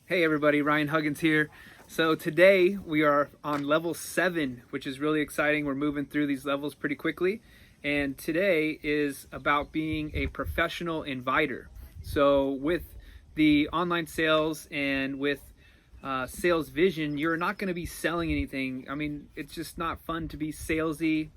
Hey everybody, Ryan Huggins here. So today we are on level 7, which is really exciting. We're moving through these levels pretty quickly. And today is about being a professional inviter. So with the online sales and with Salesvision, you're not going to be selling anything. I mean, it's just not fun to be salesy.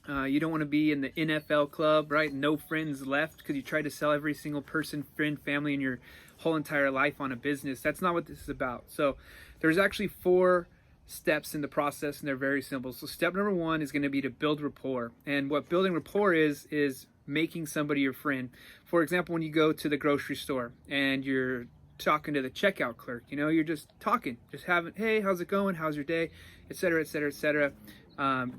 You don't want to be in the NFL club, right? No friends left because you try to sell every single person, friend, family in your whole entire life on a business. That's not what this is about. So there's actually 4 steps in the process, and they're very simple. So step number 1 is going to be to build rapport. And what building rapport is making somebody your friend. For example, when you go to the grocery store and you're talking to the checkout clerk, you're just talking, just having, hey, how's it going? How's your day? Et cetera, et cetera, et cetera.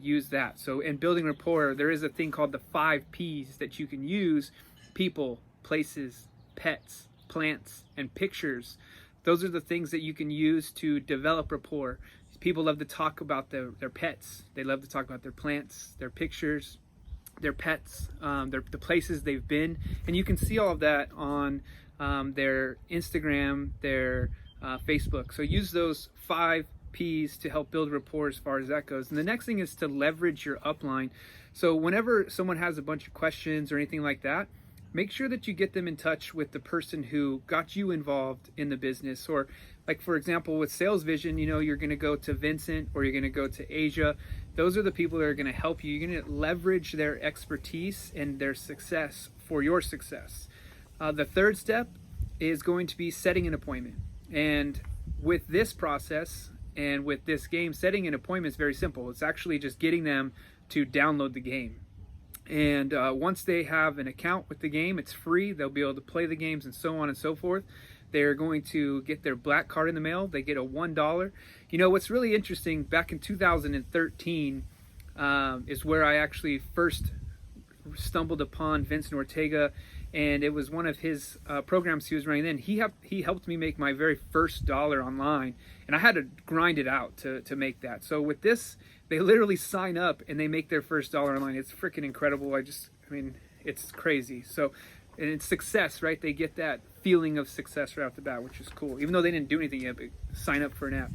Use that. So in building rapport, there is a thing called the 5 P's that you can use: people, places, pets, plants, and pictures. Those are the things that you can use to develop rapport. People love to talk about their pets. They love to talk about their plants, their pictures, their pets, the places they've been. And you can see all of that on their Instagram, their Facebook. So use those 5 P's to help build rapport as far as that goes. And the next thing is to leverage your upline. So whenever someone has a bunch of questions or anything like that, make sure that you get them in touch with the person who got you involved in the business. Or like, for example, with Salesvision, you're going to go to Vincent or you're going to go to Asia. Those are the people that are going to help you. You're going to leverage their expertise and their success for your success. The third step is going to be setting an appointment. And with this process and with this game, setting an appointment is very simple. It's actually just getting them to download the game. And once they have an account with the game, it's free. They'll be able to play the games and so on and so forth. They're going to get their black card in the mail. They get a $1. What's really interesting, back in 2013 is where I actually first stumbled upon Vincent Ortega, and it was one of his programs he was running then. He helped me make my very first dollar online, and I had to grind it out to make that. So with this, they literally sign up and they make their first dollar online. It's freaking incredible. It's crazy. So, and it's success, right? They get that feeling of success right off the bat, which is cool. Even though they didn't do anything yet, but sign up for an app.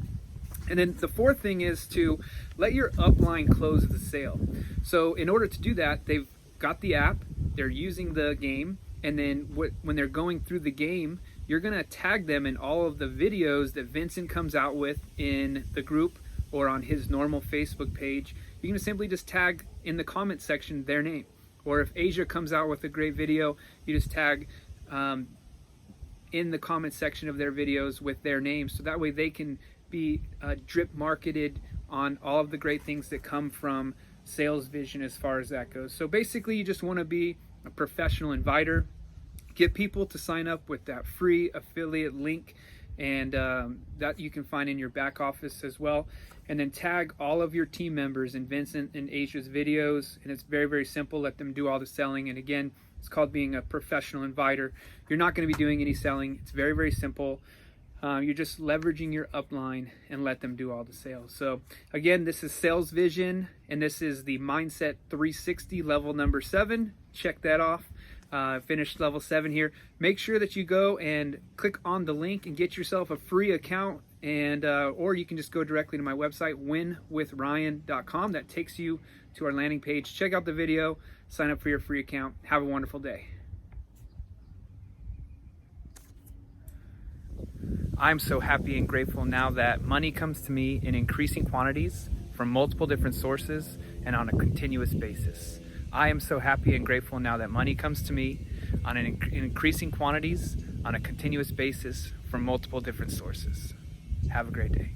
And then the 4th thing is to let your upline close the sale. So in order to do that, they've got the app, they're using the game, and then when they're going through the game, you're going to tag them in all of the videos that Vincent comes out with in the group or on his normal Facebook page. You can simply just tag in the comment section their name. Or if Asia comes out with a great video, you just tag in the comment section of their videos with their name. So that way they can be drip marketed on all of the great things that come from Salesvision as far as that goes. So basically, you just want to be a professional inviter. Get people to sign up with that free affiliate link, and that you can find in your back office as well. And then tag all of your team members in Vincent and Asia's videos, and it's very, very simple. Let them do all the selling. And again, it's called being a professional inviter. You're not going to be doing any selling. It's very, very simple. You're just leveraging your upline and let them do all the sales. So again, this is Salesvision, and this is the Mindset360 level number 7. Check that off. Finished level 7 here. Make sure that you go and click on the link and get yourself a free account, and or you can just go directly to my website, winwithryan.com. That takes you to our landing page. Check out the video, sign up for your free account. Have a wonderful day. I'm so happy and grateful now that money comes to me in increasing quantities from multiple different sources and on a continuous basis. I am so happy and grateful now that money comes to me in increasing quantities on a continuous basis from multiple different sources. Have a great day.